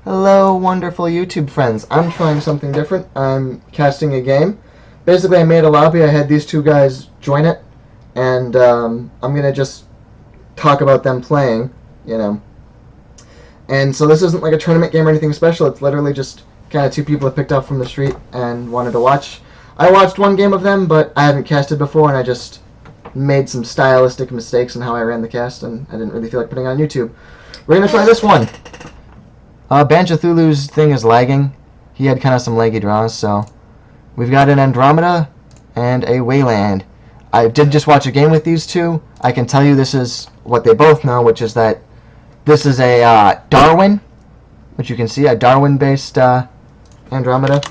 Hello, wonderful YouTube friends. I'm trying something different. I'm casting a game. Basically, I made a lobby. I had these two guys join it, and I'm going to just talk about them playing. And so this isn't like a tournament game or anything special. It's literally just kind of two people that picked up from the street and wanted to watch. I watched one game of them, but I haven't casted before, and I just made some stylistic mistakes in how I ran the cast, and I didn't really feel like putting it on YouTube. We're going to try this one. Banjo Thulu's thing is lagging. He had kind of some laggy draws, so we've got an Andromeda and a Wayland. I did just watch a game with these two. I can tell you this is what they both know, which is that this is a Darwin, which you can see, a Darwin-based Andromeda.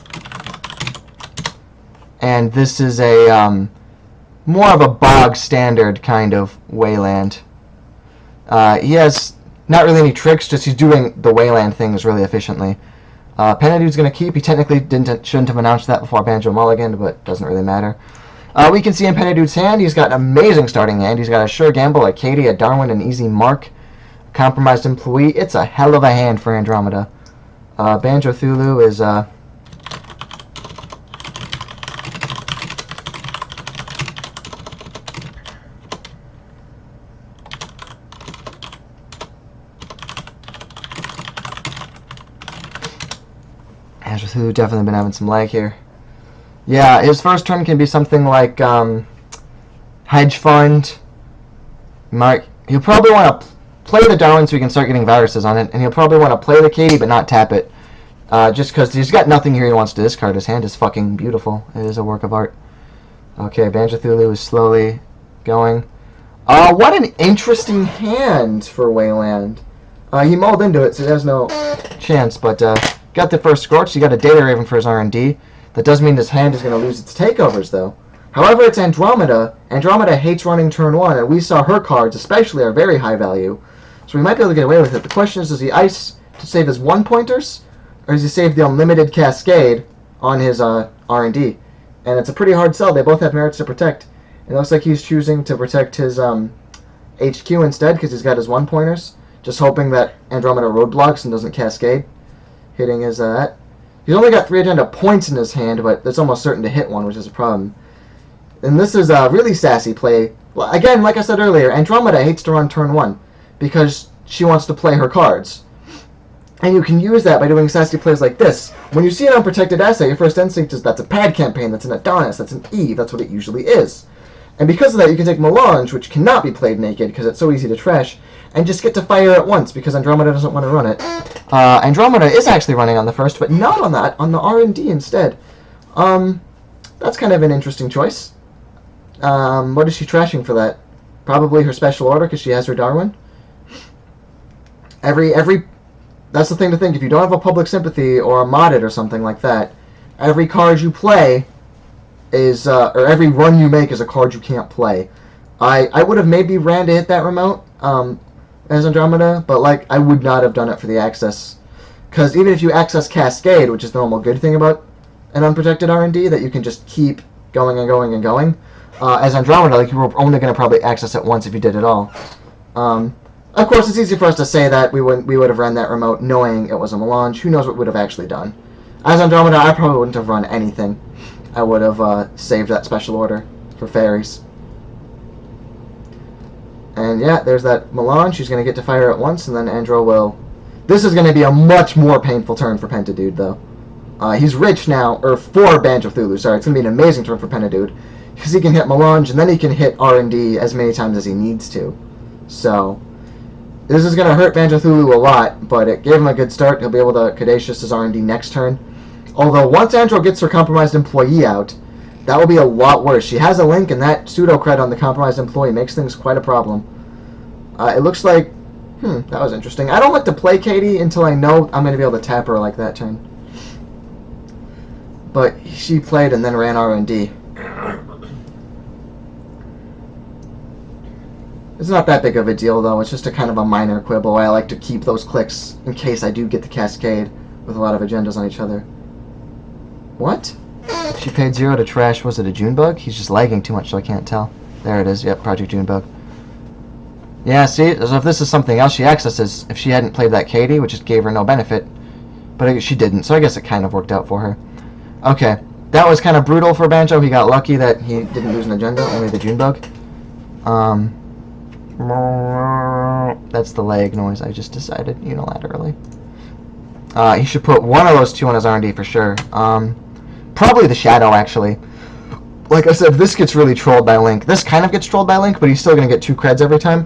And this is a more of a bog standard kind of Wayland. He has not really any tricks, just he's doing the Wayland things really efficiently. Penadude's going to keep. He technically shouldn't have announced that before Banjo mulliganed, but doesn't really matter. We can see in Penadude's hand, he's got an amazing starting hand. He's got a Sure Gamble, a Katie, a Darwin, an Easy Mark, Compromised Employee. It's a hell of a hand for Andromeda. Banjo Thulu is... Banjo Thulu definitely been having some lag here. Yeah, his first turn can be something like Hedge Fund. He'll probably want to play the Darwin so he can start getting viruses on it, and he'll probably want to play the Katie but not tap it. Just because he's got nothing here he wants to discard. His hand is fucking beautiful. It is a work of art. Okay, Banjo Thulu is slowly going. What an interesting hand for Wayland. He mulled into it, so he has no chance, but got the first Scorch. He got a Data Raven for his R&D. That does mean his hand is going to lose its takeovers, though. However, it's Andromeda. Andromeda hates running turn 1, and we saw her cards, especially, are very high value. So we might be able to get away with it. The question is, does he ice to save his 1-pointers, or does he save the unlimited Cascade on his R&D? And it's a pretty hard sell. They both have merits to protect. It looks like he's choosing to protect his HQ instead, because he's got his 1-pointers. Just hoping that Andromeda roadblocks and doesn't Cascade. Hitting his he's only got 3 agenda points in his hand, but it's almost certain to hit one, which is a problem. And this is a really sassy play. Well, again, like I said earlier, Andromeda hates to run turn 1 because she wants to play her cards. And you can use that by doing sassy plays like this. When you see an unprotected asset, your first instinct is that's a pad campaign, that's an Adonis, that's an Eve, that's what it usually is. And because of that, you can take Melange, which cannot be played naked because it's so easy to trash, and just get to fire at once because Andromeda doesn't want to run it. Andromeda is actually running on the first, but not on that, on the R&D instead. That's kind of an interesting choice. What is she trashing for that? Probably her special order because she has her Darwin. That's the thing to think. If you don't have a public sympathy or a modded or something like that, every card you play is, or every run you make is a card you can't play. I would have maybe ran to hit that remote as Andromeda, but like I would not have done it for the access. Because even if you access Cascade, which is the normal good thing about an unprotected R&D, that you can just keep going and going and going, as Andromeda, like you were only going to probably access it once if you did it all. Of course, it's easy for us to say that we would have run that remote knowing it was a melange. Who knows what we would have actually done. As Andromeda, I probably wouldn't have run anything. I would have saved that special order for fairies. And yeah, there's that melange. She's going to get to fire at once, and then Andro will... This is going to be a much more painful turn for Pentadude, though. He's rich now, or for Banjo Thulu, sorry. It's going to be an amazing turn for Pentadude, because he can hit melange, and then he can hit R&D as many times as he needs to. So... This is going to hurt Banjo Thulu a lot, but it gave him a good start. He'll be able to Caduceus his R&D next turn. Although, once Andro gets her Compromised Employee out, that will be a lot worse. She has a link, and that pseudo-cred on the Compromised Employee makes things quite a problem. It looks like... that was interesting. I don't like to play Katie until I know I'm going to be able to tap her like that turn. But she played and then ran R&D. It's not that big of a deal, though. It's just a kind of a minor quibble. I like to keep those clicks in case I do get the Cascade with a lot of agendas on each other. What? She paid 0 to trash, was it a Junebug? He's just lagging too much, so I can't tell. There it is, yep, Project Junebug. Yeah, see, as if this is something else she accesses, if she hadn't played that Katie, which just gave her no benefit, But she didn't, so I guess it kind of worked out for her. Okay, that was kind of brutal for Banjo. He got lucky that he didn't lose an agenda, only the Junebug. That's the lag noise I just decided unilaterally. He should put one of those two on his R&D for sure. Probably the Shadow, actually. Like I said, this gets really trolled by Link. This kind of gets trolled by Link, but he's still going to get 2 creds every time,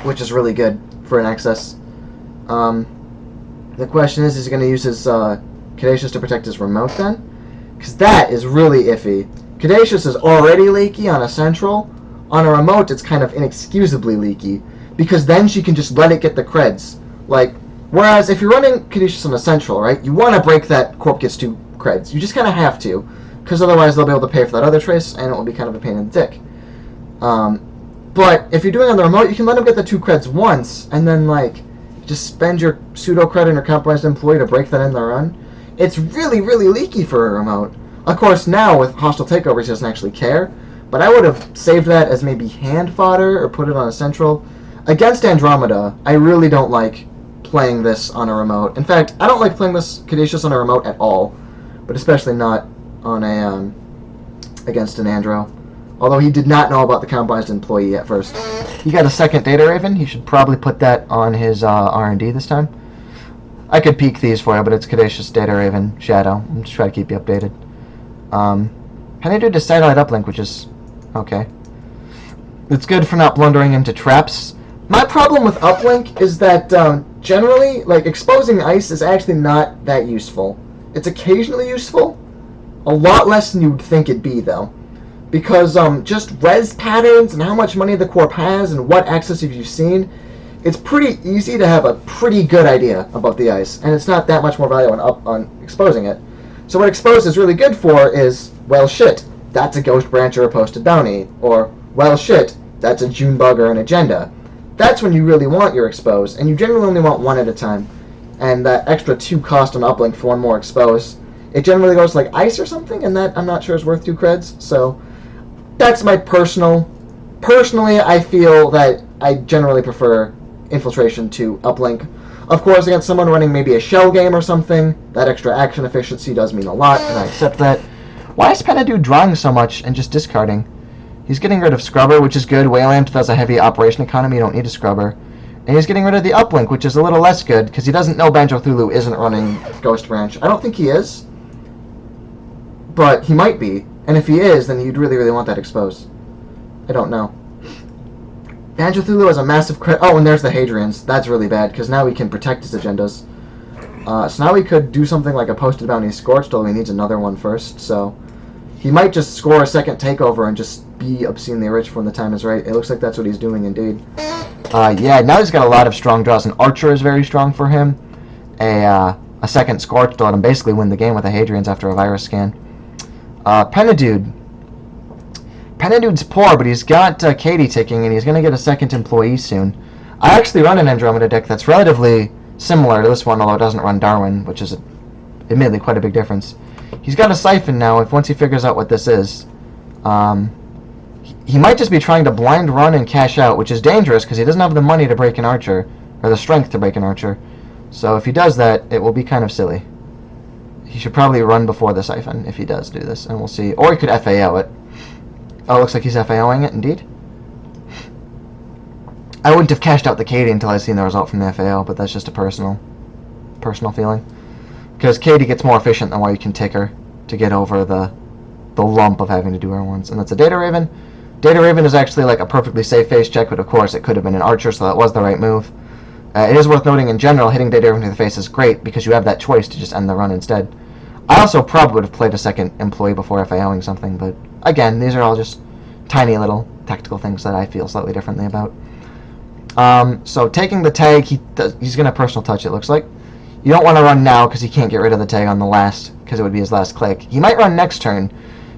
which is really good for an excess. The question is he going to use his Caduceus to protect his remote then? Because that is really iffy. Caduceus is already leaky on a central. On a remote, it's kind of inexcusably leaky, because then she can just let it get the creds. Like, whereas if you're running Caduceus on a central, right, you want to break that Corp gets 2 creds. You just kind of have to, because otherwise they'll be able to pay for that other trace, and it will be kind of a pain in the dick. But if you're doing it on the remote, you can let them get the 2 creds once, and then, like, just spend your pseudo credit on your compromised employee to break that in the run. It's really, really leaky for a remote. Of course, now with hostile takeovers, he doesn't actually care, but I would have saved that as maybe hand fodder or put it on a central. Against Andromeda, I really don't like playing this on a remote. In fact, I don't like playing this Caduceus on a remote at all, but especially not on a against an Andro. Although he did not know about the compromised employee at first. He got a second Data Raven. He should probably put that on his R&D this time. I could peek these for you, but it's Caduceus, Data Raven, Shadow. I'm just trying to keep you updated. Penny do the satellite uplink, which is okay. It's good for not blundering into traps. My problem with uplink is that generally, like, exposing ice is actually not that useful. It's occasionally useful, a lot less than you'd think it'd be, though. Because just res patterns and how much money the Corp has and what access have you seen, it's pretty easy to have a pretty good idea about the ice, and it's not that much more value on exposing it. So what exposed is really good for is, well, shit, that's a ghost branch or a posted bounty, or, well, shit, that's a Junebug or an agenda. That's when you really want your exposed, and you generally only want 1 at a time. And that extra 2 cost on uplink for 1 more exposed, it generally goes like ice or something, and that I'm not sure is worth 2 creds, so that's my personally, I feel that I generally prefer infiltration to uplink. Of course, against someone running maybe a shell game or something, that extra action efficiency does mean a lot, and I accept that. Why is Penadude drawing so much and just discarding? He's getting rid of Scrubber, which is good. Wayland does a heavy operation economy, you don't need a Scrubber. And he's getting rid of the uplink, which is a little less good, because he doesn't know Banjo Thulu isn't running Ghost Branch. I don't think he is, but he might be. And if he is, then you'd really, really want that exposed. I don't know. Banjo Thulu has a massive crit. Oh, and there's the Hadrians. That's really bad, because now we can protect his agendas. So now we could do something like a posted bounty scorched, although he needs another one first. So he might just score a second takeover and just be obscenely rich when the time is right. It looks like that's what he's doing, indeed. Yeah, now he's got a lot of strong draws. An Archer is very strong for him. A second scorched to let him basically win the game with the Hadrians after a virus scan. Penadude. Penadude's poor, but he's got Katie ticking, and he's going to get a second employee soon. I actually run an Andromeda deck that's relatively similar to this one, although it doesn't run Darwin, which is admittedly quite a big difference. He's got a Siphon now, once he figures out what this is. He might just be trying to blind run and cash out, which is dangerous, because he doesn't have the money to break an Archer, or the strength to break an Archer. So if he does that, it will be kind of silly. He should probably run before the Siphon if he does do this, and we'll see. Or he could FAO it. Oh, looks like he's FAOing it, indeed. I wouldn't have cashed out the Katie until I'd seen the result from the FAO, but that's just a personal feeling. Because Katie gets more efficient the more you can tick her to get over the lump of having to do her once. And that's a Data Raven. Data Raven is actually like a perfectly safe face check, but of course it could have been an Archer, so that was the right move. It is worth noting in general, hitting Data Raven to the face is great because you have that choice to just end the run instead. I also probably would have played a second employee before FAOing something, but again, these are all just tiny little tactical things that I feel slightly differently about. So taking the tag, he's going to personal touch, it looks like. You don't want to run now because he can't get rid of the tag on the last, because it would be his last click. He might run next turn,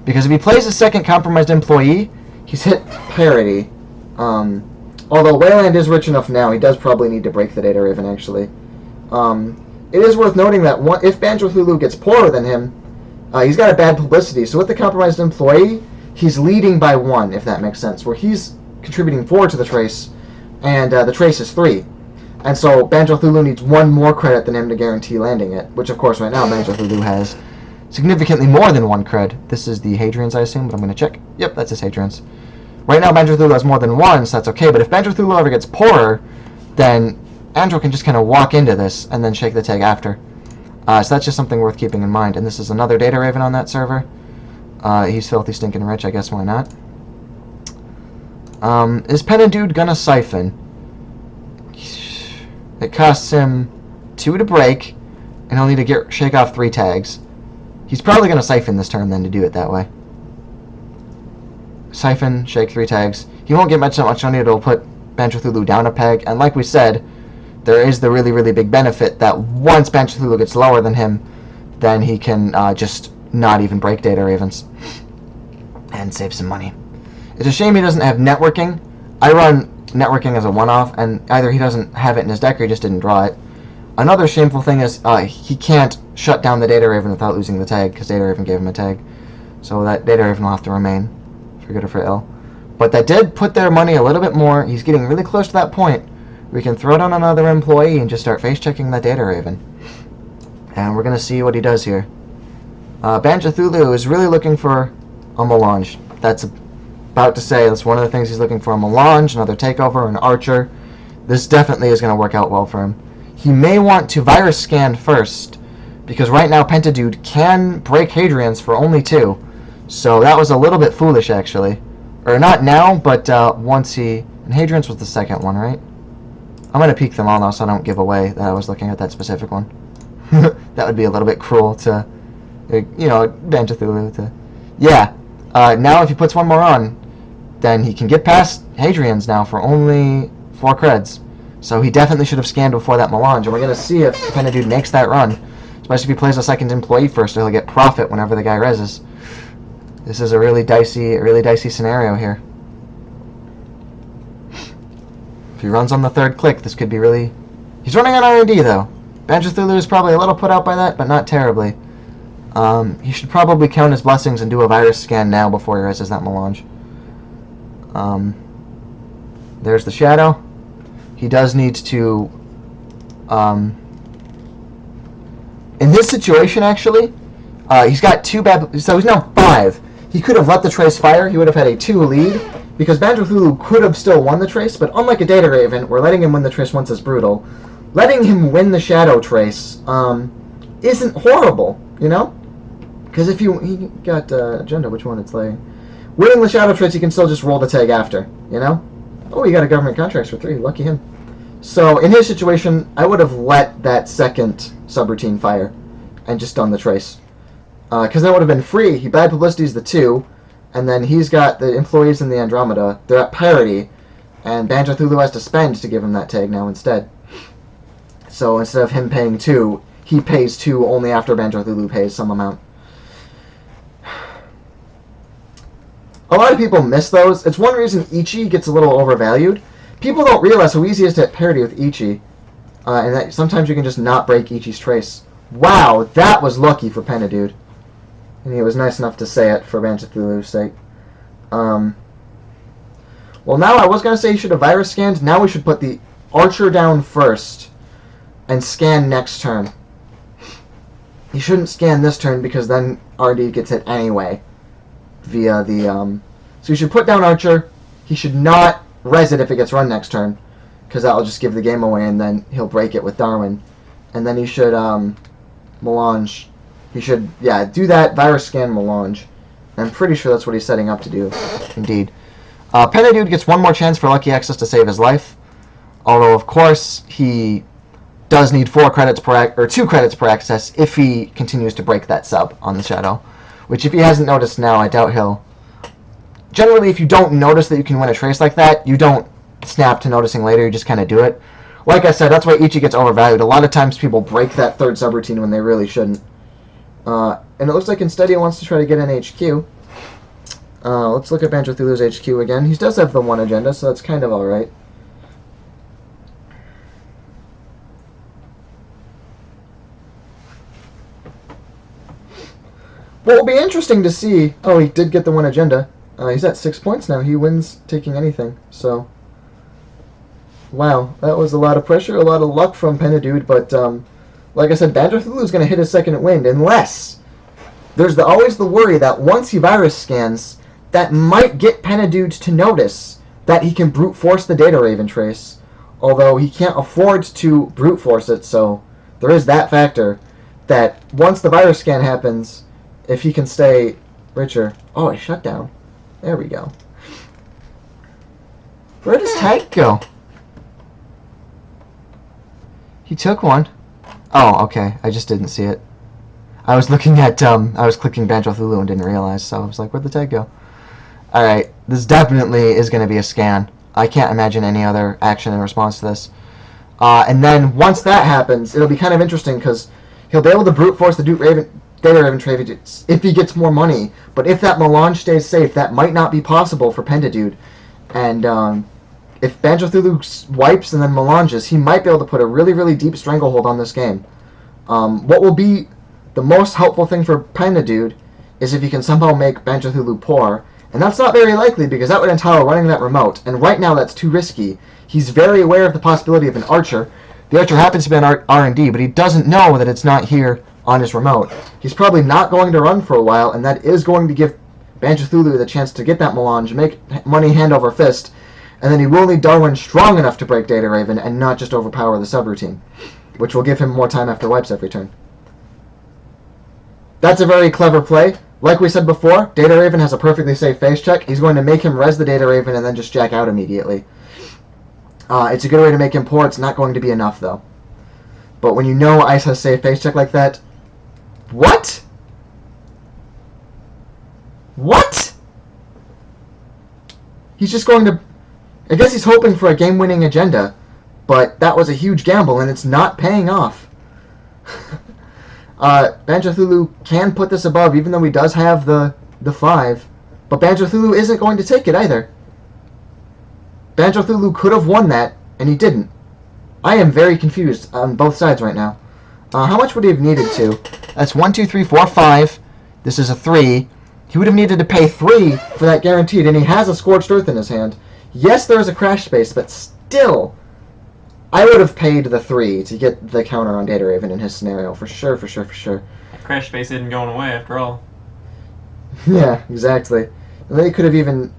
because if he plays a second compromised employee, he's hit parity. Although Wayland is rich enough now, he does probably need to break the Data Raven, actually. It is worth noting that if Banjo Thulu gets poorer than him, he's got a bad publicity. So with the compromised employee, he's leading by 1, if that makes sense, where he's contributing 4 to the trace, and the trace is 3. And so Banjo Thulu needs one more credit than him to guarantee landing it, which of course right now Banjo Thulu has significantly more than one cred. This is the Hadrian's, I assume, but I'm going to check. Yep, that's his Hadrian's. Right now Banjo Thulu has more than one, so that's okay, but if Banjo Thulu ever gets poorer, then Andrew can just kind of walk into this and then shake the tag after. So that's just something worth keeping in mind. And this is another Data Raven on that server. He's filthy stinking rich, I guess why not. Is Penadude gonna siphon? It costs him 2 to break, and he'll need to shake off 3 tags. He's probably gonna siphon this turn then to do it that way. Siphon, shake 3 tags. He won't get much on it. It'll put Banjo Thulu down a peg, and like we said, there is the really, really big benefit that once Banjo Thulu gets lower than him, then he can just not even break Data Ravens and save some money. It's a shame he doesn't have networking. I run networking as a one-off, and either he doesn't have it in his deck or he just didn't draw it. Another shameful thing is he can't shut down the Data Raven without losing the tag, because Data Raven gave him a tag. So that Data Raven will have to remain, for good or for ill. But that did put their money a little bit more. He's getting really close to that point. We can throw down another employee and just start face-checking that Data Raven. And we're going to see what he does here. Banjo Thulu is really looking for a melange. That's about to say, that's one of the things he's looking for, a melange, another takeover, an archer. This definitely is going to work out well for him. He may want to virus scan first, because right now Pentadude can break Hadrian's for only 2. So that was a little bit foolish, actually. Or not now, but once he... And Hadrian's was the second one, right? I'm going to peek them all now so I don't give away that I was looking at that specific one. That would be a little bit cruel to, you know, Banjo Thulu to... Yeah. Now if he puts one more on, then he can get past Hadrian's now for only 4 creds. So he definitely should have scanned before that melange. And we're going to see if Penadude makes that run. Especially if he plays a second employee first, so he'll get profit whenever the guy reses. This is a really dicey scenario here. If he runs on the 3rd click, this could be really... He's running on R&D, though. Banjo Thulu is probably a little put out by that, but not terribly. He should probably count his blessings and do a virus scan now before he reses that melange. There's the shadow. He does need to... in this situation, actually, he's got 2 bad... So he's now 5. He could have let the trace fire. He would have had a 2 lead, because Banjo Thulu could have still won the trace, but unlike a Data Raven, we're letting him win the trace once is brutal. Letting him win the shadow trace isn't horrible, you know? Because if you... He got agenda, which one it's like... Winning the shadow trace, he can still just roll the tag after, you know? Oh, he got a government contracts for 3. Lucky him. So, in his situation, I would have let that second subroutine fire and just done the trace. Because that would have been free. He bad publicity's the 2, and then he's got the employees in the Andromeda. They're at parity, and Banjo Thulu has to spend to give him that tag now instead. So instead of him paying 2, he pays 2 only after Banjo Thulu pays some amount. A lot of people miss those. It's one reason Ichi gets a little overvalued. People don't realize how easy it is to hit parity with Ichi, and that sometimes you can just not break Ichi's trace. Wow, that was lucky for Penadude. And he was nice enough to say it for Banjo Thulu's sake. Well, now I was going to say he should have virus scanned. Now we should put the archer down first and scan next turn. He shouldn't scan this turn because then RD gets hit anyway via the... So he should put down archer. He should not res it if it gets run next turn, because that'll just give the game away, and then he'll break it with Darwin. And then he should melange. He should, yeah, do that, virus scan melange. I'm pretty sure that's what he's setting up to do, indeed. Penadude gets one more chance for Lucky Access to save his life, although of course he does need 4 credits per or 2 credits per access if he continues to break that sub on the shadow, which if he hasn't noticed now, I doubt he'll. Generally, if you don't notice that you can win a trace like that, you don't snap to noticing later, you just kind of do it. Like I said, that's why Ichi gets overvalued. A lot of times people break that 3rd subroutine when they really shouldn't. And it looks like instead he wants to try to get an HQ. Let's look at Banjo Thulu's HQ again. He does have the 1 agenda, so that's kind of alright. What will be interesting to see... Oh, he did get the 1 agenda. He's at 6 points now. He wins taking anything, so... Wow, that was a lot of pressure, a lot of luck from Penadude, but like I said, Banjo Thulu's going to hit his second wind unless there's always the worry that once he virus scans, that might get Penadude to notice that he can brute force the Data Raven trace, although he can't afford to brute force it, so there is that factor that once the virus scan happens, if he can stay richer. Oh, he shut down. There we go. Where does Tag go? He took one. Oh, okay. I just didn't see it. I was looking at, I was clicking Banjo Thulu and didn't realize, so I was like, where'd the tag go? Alright, this definitely is going to be a scan. I can't imagine any other action in response to this. And then once that happens, it'll be kind of interesting because he'll be able to brute force the Data Raven trade if he gets more money. But if that melange stays safe, that might not be possible for Pentadude. And if Banjo Thulu wipes and then melanges, he might be able to put a really, really deep stranglehold on this game. What will be the most helpful thing for Pentadude is if he can somehow make Banjo Thulu poor. And that's not very likely because that would entail running that remote. And right now that's too risky. He's very aware of the possibility of an Archer. The Archer happens to be an R&D, but he doesn't know that it's not here on his remote. He's probably not going to run for a while, and that is going to give Banjo Thulu the chance to get that melange, make money hand over fist, and then he will need Darwin strong enough to break Data Raven and not just overpower the subroutine, which will give him more time after wipes every turn. That's a very clever play. Like we said before, Data Raven has a perfectly safe face check. He's going to make him res the Data Raven and then just jack out immediately. It's a good way to make him poor. It's not going to be enough, though. But when you know Ice has safe face check like that... What? What? He's just going to... I guess he's hoping for a game-winning agenda, but that was a huge gamble, and it's not paying off. Banjo Thulu can put this above, even though he does have the 5, but Banjo Thulu isn't going to take it either. Banjo Thulu could have won that, and he didn't. I am very confused on both sides right now. How much would he have needed to? That's 1, 2, 3, 4, 5. This is a 3. He would have needed to pay 3 for that guaranteed, and he has a Scorched Earth in his hand. Yes, there is a crash space, but still, I would have paid the 3 to get the counter on Data Raven in his scenario, for sure, for sure, for sure. Crash space isn't going away after all. Yeah, exactly. And then he could have even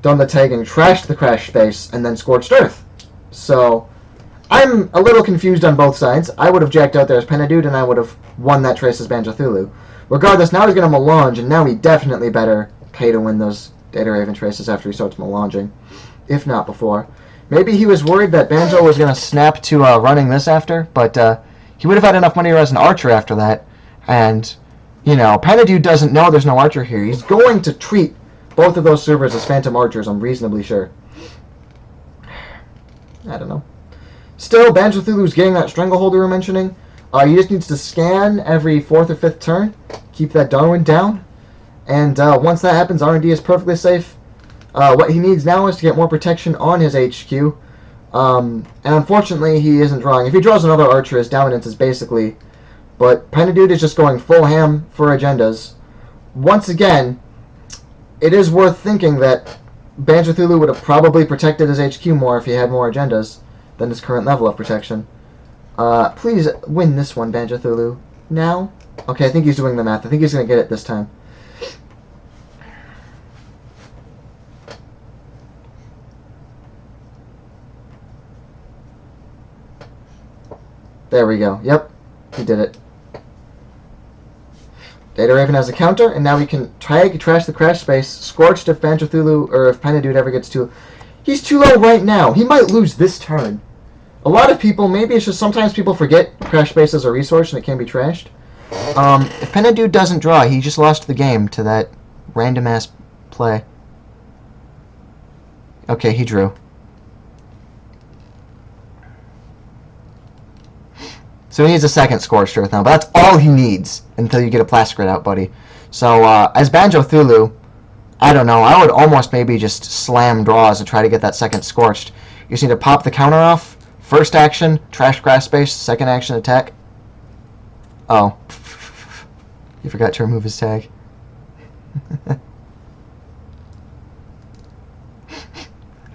done the tagging, trashed the crash space, and then Scorched Earth. So, I'm a little confused on both sides. I would have jacked out there as Penadude, and I would have won that trace as Banjo Thulu. Regardless, now he's going to melange, and now he definitely better pay to win those Data Raven traces after he starts melanging, if not before. Maybe he was worried that Banjo was going to snap to running this after, but he would have had enough money as an Archer after that, and, you know, Penadude doesn't know there's no Archer here. He's going to treat both of those servers as Phantom Archers, I'm reasonably sure. I don't know. Still, Banjo Thulu's getting that Stranglehold we were mentioning. He just needs to scan every 4th or 5th turn, keep that Darwin down, and once that happens, R&D is perfectly safe. What he needs now is to get more protection on his HQ, and unfortunately, he isn't drawing. If he draws another Archer, his dominance is basically... But Penadude is just going full ham for agendas. Once again, it is worth thinking that Banjo Thulu would have probably protected his HQ more if he had more agendas than his current level of protection. Please win this one, Banjo Thulu. Now? Okay, I think he's doing the math. I think he's going to get it this time. There we go. Yep, he did it. Data Raven has a counter, and now we can trash the crash space. Scorched if Banjo Thulu, or if Penadude ever gets too... He's too low right now. He might lose this turn. A lot of people, maybe it's just sometimes people forget crash space is a resource and it can be trashed. If Penadude doesn't draw, he just lost the game to that random-ass play. Okay, he drew. So he needs a second Scorched Earth now, but that's all he needs until you get a Plastic Grid out, buddy. So, as Banjo Thulu, I don't know, I would almost maybe just slam draws to try to get that second Scorched. You just need to pop the counter off. First action, trash crash space. Second action, attack. Oh. He forgot to remove his tag.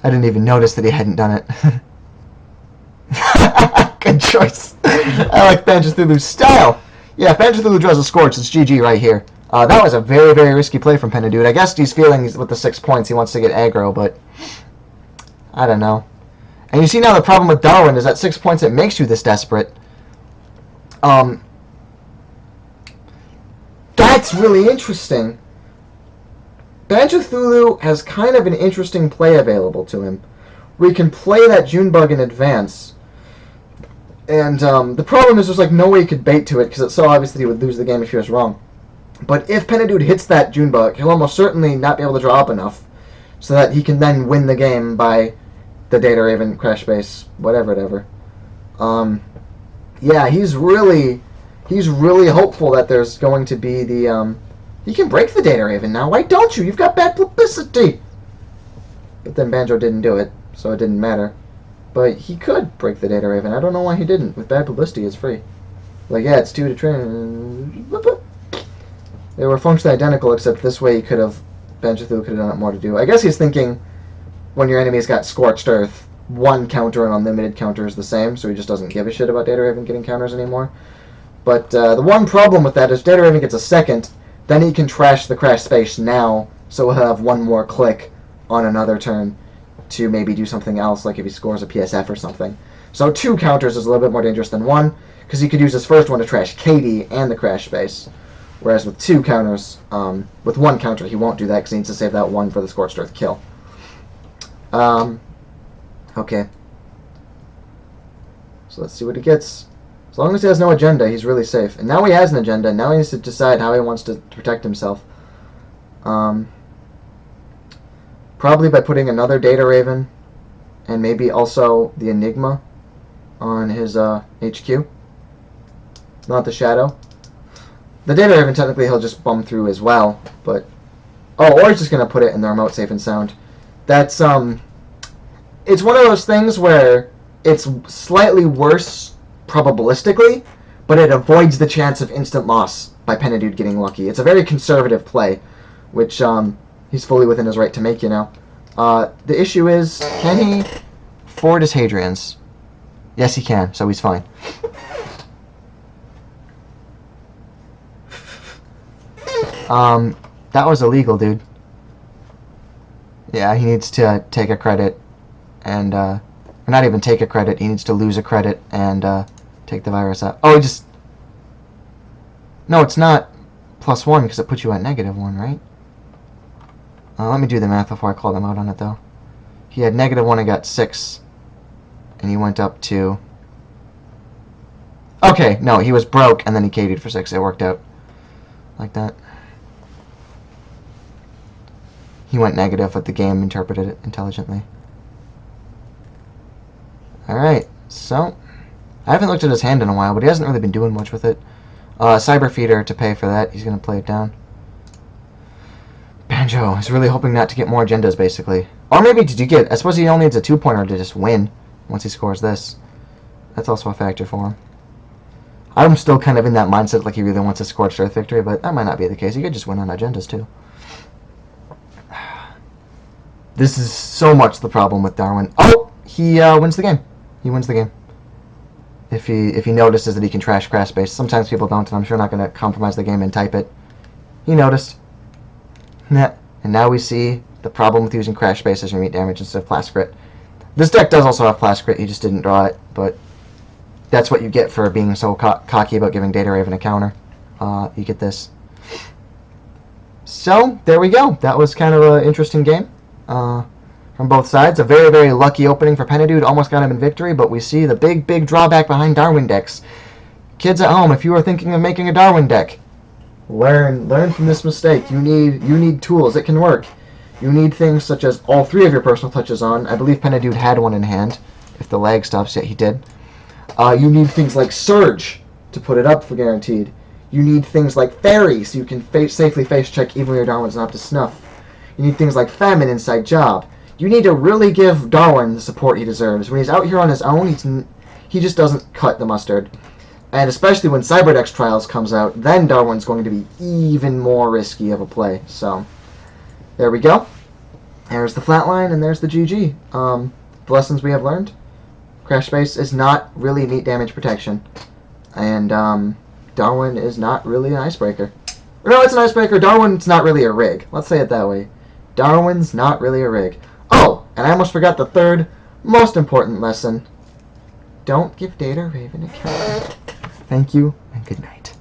I didn't even notice that he hadn't done it. choice. I like Banjo Thulu's style. Yeah, if Banjo Thulu draws a Scorch, it's GG right here. That was a very, very risky play from Penadude. I guess he's feeling with the 6 points he wants to get aggro, but I don't know. And you see now the problem with Darwin is that 6 points, it makes you this desperate. That's really interesting. Banjo Thulu has kind of an interesting play available to him, where he can play that Junebug in advance. And the problem is there's like no way he could bait to it, because it's so obvious that he would lose the game if he was wrong. But if Penadude hits that Junebug, he'll almost certainly not be able to draw up enough, so that he can then win the game by the Data Raven, Crash Base, whatever. Yeah, he's really hopeful that there's going to be the he can break the Data Raven now. Why don't you? You've got bad publicity. But then Banjo didn't do it, so it didn't matter. But he could break the Data Raven. I don't know why he didn't. With bad publicity, it's free. Like, yeah, it's 2 to train. They were functionally identical, except this way he could have Banjo Thulu could have done it more to do. I guess he's thinking when your enemy's got Scorched Earth, 1 counter and unlimited counter is the same, so he just doesn't give a shit about Data Raven getting counters anymore. But the one problem with that is Data Raven gets a second, then he can trash the Crash Space now, so he'll have 1 more click on another turn to maybe do something else, like if he scores a PSF or something. So 2 counters is a little bit more dangerous than 1, because he could use his first one to trash Katie and the Crash Space. Whereas with 2 counters, with 1 counter, he won't do that because he needs to save that 1 for the Scorched Earth kill. Okay. So let's see what he gets. As long as he has no agenda, he's really safe. And now he has an agenda. Now he needs to decide how he wants to protect himself. Probably by putting another Data Raven and maybe also the Enigma on his HQ. Not the Shadow. The Data Raven, technically, he'll just bum through as well. But or he's just going to put it in the remote safe and sound. That's, it's one of those things where it's slightly worse probabilistically, but it avoids the chance of instant loss by Penadude getting lucky. It's a very conservative play, which he's fully within his right to make, you know. The issue is, can he afford his Hadrians? Yes, he can, so he's fine. That was illegal, dude. Yeah, he needs to take a credit, and, or not even take a credit, he needs to lose a credit and, take the virus out. Oh, he just... No, it's not +1, because it puts you at -1, right? Let me do the math before I call them out on it, though. He had -1 and got 6, and he went up to... Okay, no, he was broke, and then he KD'd for 6. It worked out like that. He went negative, but the game interpreted it intelligently. Alright, so... I haven't looked at his hand in a while, but he hasn't really been doing much with it. Cyber Feeder to pay for that. He's going to play it down. Banjo is really hoping not to get more agendas, basically. Or maybe did you get... I suppose he only needs a 2-pointer to just win once he scores this. That's also a factor for him. I'm still kind of in that mindset like he really wants a Scorched Earth victory, but that might not be the case. He could just win on agendas, too. This is so much the problem with Darwin. Oh! He wins the game. He wins the game. If he notices that he can trash Crash Space. Sometimes people don't, and I'm sure not going to compromise the game and type it. He noticed. And now we see the problem with using Crash Space as your meat damage instead of Blast Crit. This deck does also have Blast Crit, he just didn't draw it, but that's what you get for being so cocky about giving Data Raven a counter. You get this. So, there we go. That was kind of an interesting game. From both sides. A very, very lucky opening for Penadude. Almost got him in victory, but we see the big, big drawback behind Darwin decks. Kids at home, if you are thinking of making a Darwin deck, learn from this mistake. You need tools. It can work. You need things such as all 3 of your personal touches on. I believe Penadude had one in hand. If the lag stops, yet he did. You need things like Surge to put it up for guaranteed. You need things like Fairy, so you can safely face check even when your Darwin's not up to snuff. You need things like Famine inside Job. You need to really give Darwin the support he deserves. When he's out here on his own, he just doesn't cut the mustard. And especially when Cyberdex Trials comes out, then Darwin's going to be even more risky of a play. So, there we go. There's the flatline, and there's the GG. The lessons we have learned. Crash Space is not really neat damage protection. And Darwin is not really an icebreaker. Or no, it's an icebreaker. Darwin's not really a rig. Let's say it that way. Darwin's not really a rig. Oh, and I almost forgot the third most important lesson. Don't give Data Raven a counter. Thank you, and good night.